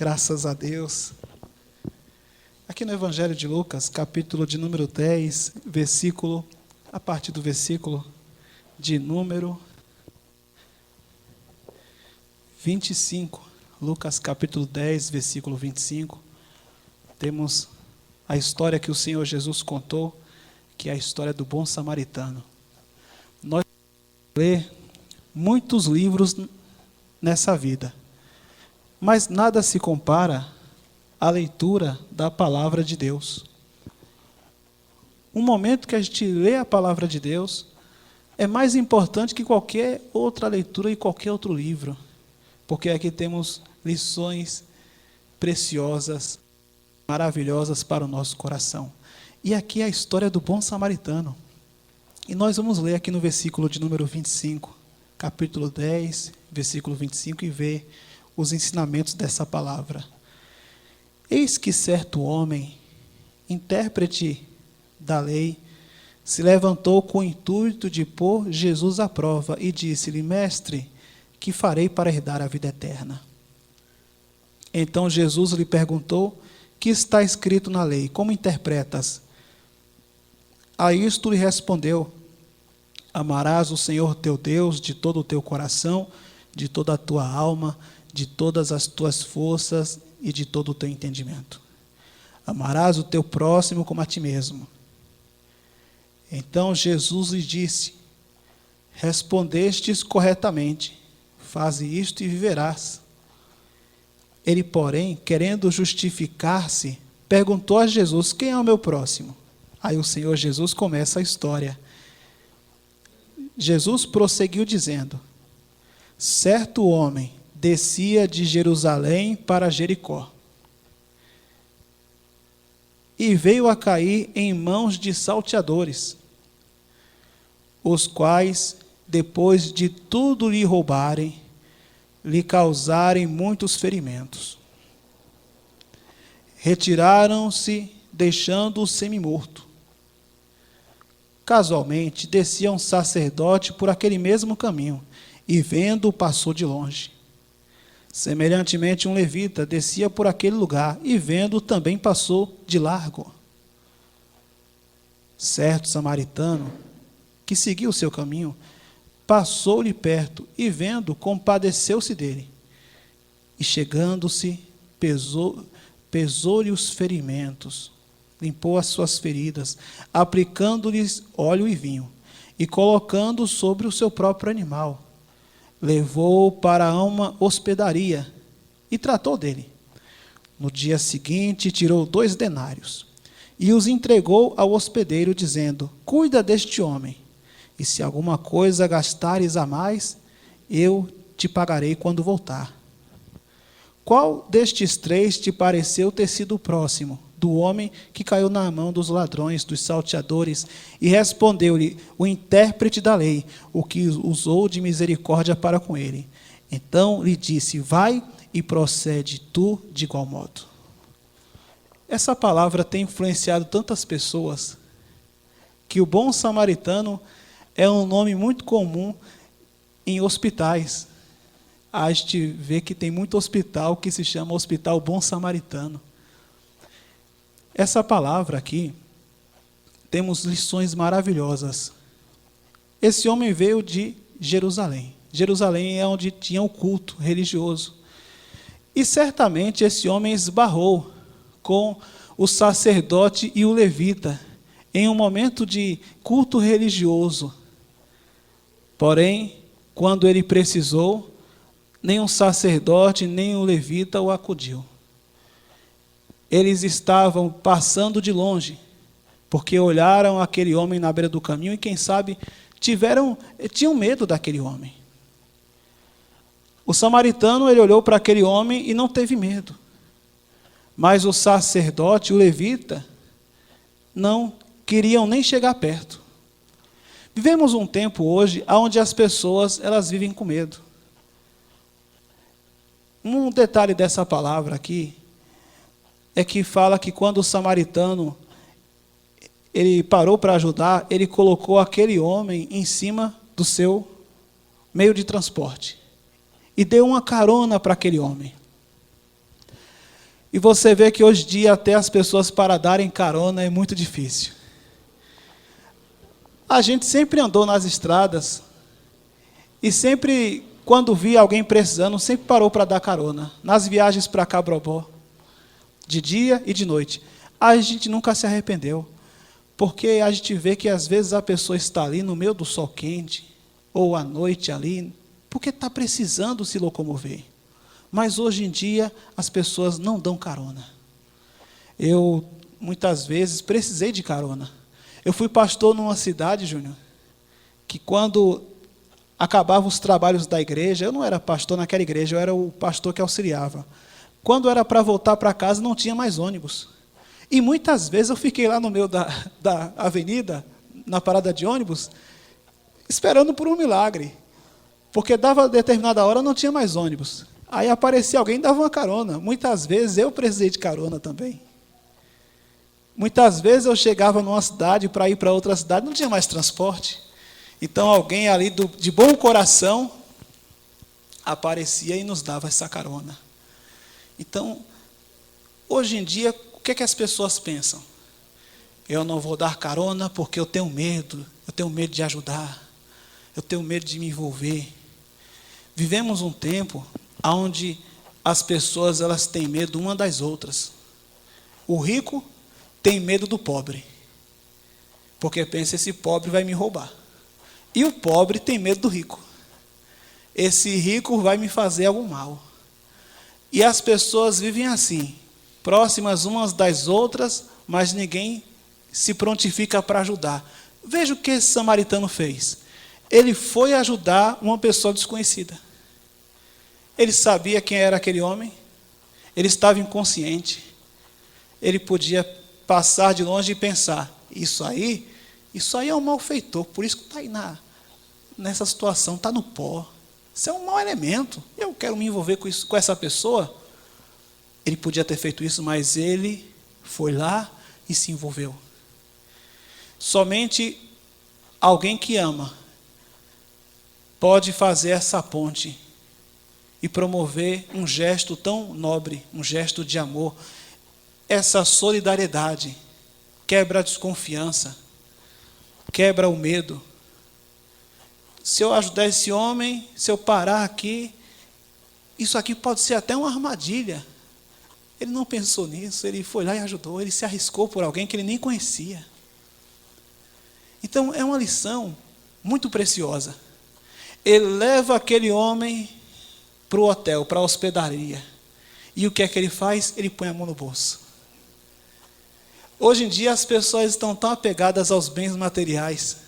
Graças a Deus. Aqui no Evangelho de Lucas, capítulo de número 10, a partir do versículo de número 25. Lucas capítulo 10, versículo 25. Temos a história que o Senhor Jesus contou, que é a história do bom samaritano. Nós vamos ler muitos livros nessa vida, mas nada se compara à leitura da palavra de Deus. Um momento que a gente lê a palavra de Deus é mais importante que qualquer outra leitura e qualquer outro livro, porque aqui temos lições preciosas, maravilhosas para o nosso coração. E aqui é a história do bom samaritano. E nós vamos ler aqui no versículo de número 25, capítulo 10, versículo 25, e ver os ensinamentos dessa palavra. Eis que certo homem, intérprete da lei, se levantou com o intuito de pôr Jesus à prova e disse-lhe: Mestre, que farei para herdar a vida eterna? Então Jesus lhe perguntou: que está escrito na lei? Como interpretas? A isto lhe respondeu: amarás o Senhor teu Deus de todo o teu coração, de toda a tua alma, de todas as tuas forças e de todo o teu entendimento. Amarás o teu próximo como a ti mesmo. Então Jesus lhe disse: respondestes corretamente, faze isto e viverás. Ele, porém, querendo justificar-se, perguntou a Jesus: quem é o meu próximo? Aí o Senhor Jesus começa a história. Jesus prosseguiu dizendo: certo homem descia de Jerusalém para Jericó e veio a cair em mãos de salteadores, os quais, depois de tudo lhe roubarem, lhe causarem muitos ferimentos, retiraram-se, deixando-o semi-morto. Casualmente, descia um sacerdote por aquele mesmo caminho, e vendo-o, passou de longe. Semelhantemente, um levita descia por aquele lugar, e vendo-o, também passou de largo. Certo samaritano, que seguia o seu caminho, passou-lhe perto, e vendo, compadeceu-se dele. E chegando-se, pesou-lhe os ferimentos, limpou as suas feridas, aplicando-lhes óleo e vinho, e colocando sobre o seu próprio animal, levou-o para uma hospedaria e tratou dele. No dia seguinte, tirou 2 denários e os entregou ao hospedeiro, dizendo: cuida deste homem, e se alguma coisa gastares a mais, eu te pagarei quando voltar. Qual destes 3 te pareceu ter sido o próximo do homem que caiu na mão dos ladrões, dos salteadores? E respondeu-lhe o intérprete da lei, o que usou de misericórdia para com ele. Então lhe disse: vai e procede tu de igual modo. Essa palavra tem influenciado tantas pessoas, que o bom samaritano é um nome muito comum em hospitais. A gente vê que tem muito hospital que se chama Hospital Bom Samaritano. Essa palavra aqui, temos lições maravilhosas. Esse homem veio de Jerusalém. Jerusalém é onde tinha o culto religioso. E certamente esse homem esbarrou com o sacerdote e o levita em um momento de culto religioso. Porém, quando ele precisou, nem o sacerdote, nem o levita o acudiu. Eles estavam passando de longe, porque olharam aquele homem na beira do caminho e, quem sabe, tinham medo daquele homem. O samaritano, ele olhou para aquele homem e não teve medo. Mas o sacerdote, o levita, não queriam nem chegar perto. Vivemos um tempo hoje onde as pessoas elas vivem com medo. Um detalhe dessa palavra aqui é que fala que quando o samaritano ele parou para ajudar, ele colocou aquele homem em cima do seu meio de transporte e deu uma carona para aquele homem. E você vê que hoje em dia até as pessoas para darem carona é muito difícil. A gente sempre andou nas estradas e sempre, quando via alguém precisando, sempre parou para dar carona. Nas viagens para Cabrobó, de dia e de noite. A gente nunca se arrependeu, porque a gente vê que às vezes a pessoa está ali no meio do sol quente, ou à noite ali, porque está precisando se locomover. Mas hoje em dia as pessoas não dão carona. Eu, muitas vezes, precisei de carona. Eu fui pastor numa cidade, Júnior, que quando acabavam os trabalhos da igreja, eu não era pastor naquela igreja, eu era o pastor que auxiliava. Quando era para voltar para casa, não tinha mais ônibus. E muitas vezes eu fiquei lá no meio da avenida, na parada de ônibus, esperando por um milagre. Porque dava determinada hora, não tinha mais ônibus. Aí aparecia alguém e dava uma carona. Muitas vezes eu precisei de carona também. Muitas vezes eu chegava numa cidade para ir para outra cidade, não tinha mais transporte. Então alguém ali de bom coração aparecia e nos dava essa carona. Então, hoje em dia, o que é que as pessoas pensam? Eu não vou dar carona porque eu tenho medo de ajudar, eu tenho medo de me envolver. Vivemos um tempo onde as pessoas elas têm medo uma das outras. O rico tem medo do pobre, porque pensa, esse pobre vai me roubar. E o pobre tem medo do rico. Esse rico vai me fazer algum mal. E as pessoas vivem assim, próximas umas das outras, mas ninguém se prontifica para ajudar. Veja o que esse samaritano fez. Ele foi ajudar uma pessoa desconhecida. Ele sabia quem era aquele homem, ele estava inconsciente, ele podia passar de longe e pensar, isso aí é um malfeitor, por isso que está aí nessa situação, está no pó, isso é um mau elemento, eu quero me envolver com essa pessoa. Ele podia ter feito isso, mas ele foi lá e se envolveu. Somente alguém que ama pode fazer essa ponte e promover um gesto tão nobre, um gesto de amor. Essa solidariedade quebra a desconfiança, quebra o medo. Se eu ajudar esse homem, se eu parar aqui, isso aqui pode ser até uma armadilha. Ele não pensou nisso, ele foi lá e ajudou, ele se arriscou por alguém que ele nem conhecia. Então, é uma lição muito preciosa. Ele leva aquele homem para o hotel, para a hospedaria. E o que é que ele faz? Ele põe a mão no bolso. Hoje em dia, as pessoas estão tão apegadas aos bens materiais.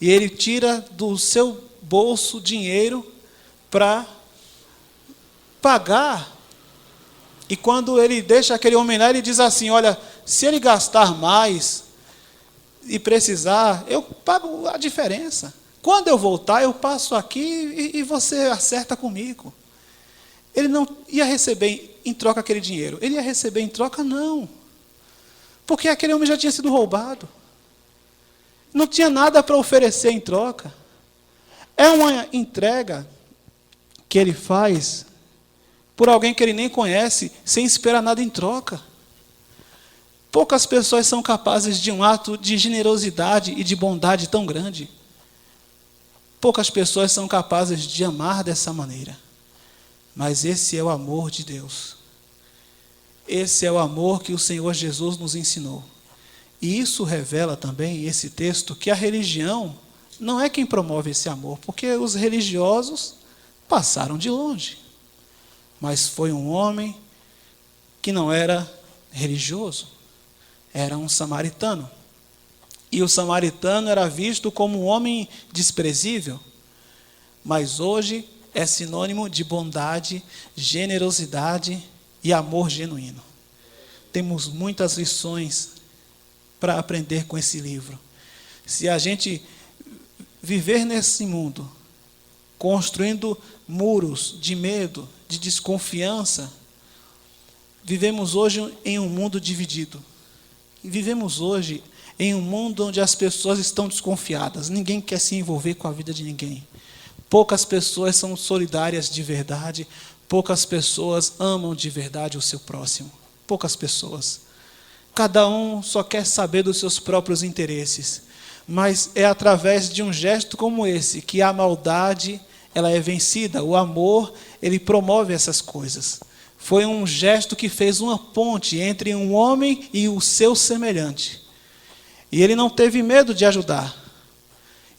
E ele tira do seu bolso dinheiro para pagar. E quando ele deixa aquele homem lá, ele diz assim, olha, se ele gastar mais e precisar, eu pago a diferença. Quando eu voltar, eu passo aqui e você acerta comigo. Ele não ia receber em troca aquele dinheiro. Ele ia receber em troca, não. Porque aquele homem já tinha sido roubado. Não tinha nada para oferecer em troca. É uma entrega que ele faz por alguém que ele nem conhece, sem esperar nada em troca. Poucas pessoas são capazes de um ato de generosidade e de bondade tão grande. Poucas pessoas são capazes de amar dessa maneira. Mas esse é o amor de Deus. Esse é o amor que o Senhor Jesus nos ensinou. E isso revela também, esse texto, que a religião não é quem promove esse amor, porque os religiosos passaram de longe. Mas foi um homem que não era religioso, era um samaritano. E o samaritano era visto como um homem desprezível, mas hoje é sinônimo de bondade, generosidade e amor genuíno. Temos muitas lições para aprender com esse livro. Se a gente viver nesse mundo, construindo muros de medo, de desconfiança, vivemos hoje em um mundo dividido. E vivemos hoje em um mundo onde as pessoas estão desconfiadas. Ninguém quer se envolver com a vida de ninguém. Poucas pessoas são solidárias de verdade. Poucas pessoas amam de verdade o seu próximo. poucas pessoas. Cada um só quer saber dos seus próprios interesses. Mas é através de um gesto como esse que a maldade ela é vencida. O amor, ele promove essas coisas. Foi um gesto que fez uma ponte entre um homem e o seu semelhante. E ele não teve medo de ajudar.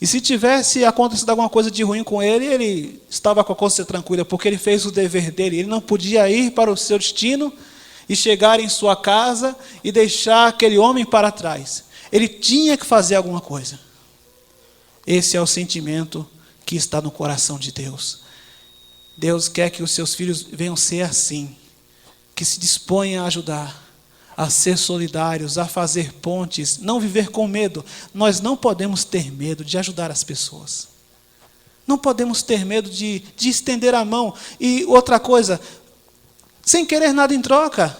E se tivesse acontecido alguma coisa de ruim com ele, ele estava com a consciência tranquila, porque ele fez o dever dele. Ele não podia ir para o seu destino e chegar em sua casa e deixar aquele homem para trás. Ele tinha que fazer alguma coisa. Esse é o sentimento que está no coração de Deus. Deus quer que os seus filhos venham ser assim, que se disponham a ajudar, a ser solidários, a fazer pontes, não viver com medo. Nós não podemos ter medo de ajudar as pessoas. Não podemos ter medo de estender a mão. E outra coisa, sem querer nada em troca.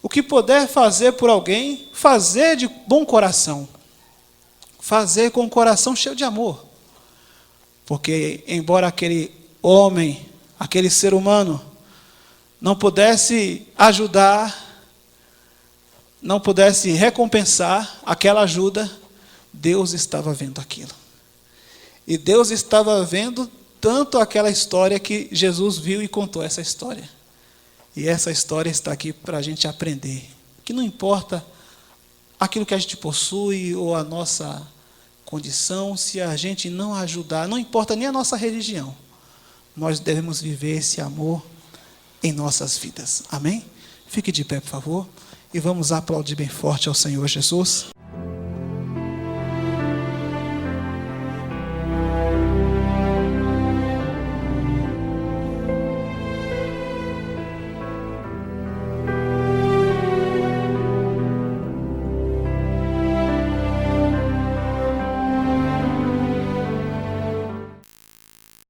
O que puder fazer por alguém, fazer de bom coração. Fazer com o coração cheio de amor. Porque, embora aquele homem, aquele ser humano, não pudesse ajudar, não pudesse recompensar aquela ajuda, Deus estava vendo aquilo. E Deus estava vendo tanto aquela história que Jesus viu e contou essa história. E essa história está aqui para a gente aprender. Que não importa aquilo que a gente possui ou a nossa condição, se a gente não ajudar, não importa nem a nossa religião, nós devemos viver esse amor em nossas vidas. Amém? Fique de pé, por favor, e vamos aplaudir bem forte ao Senhor Jesus.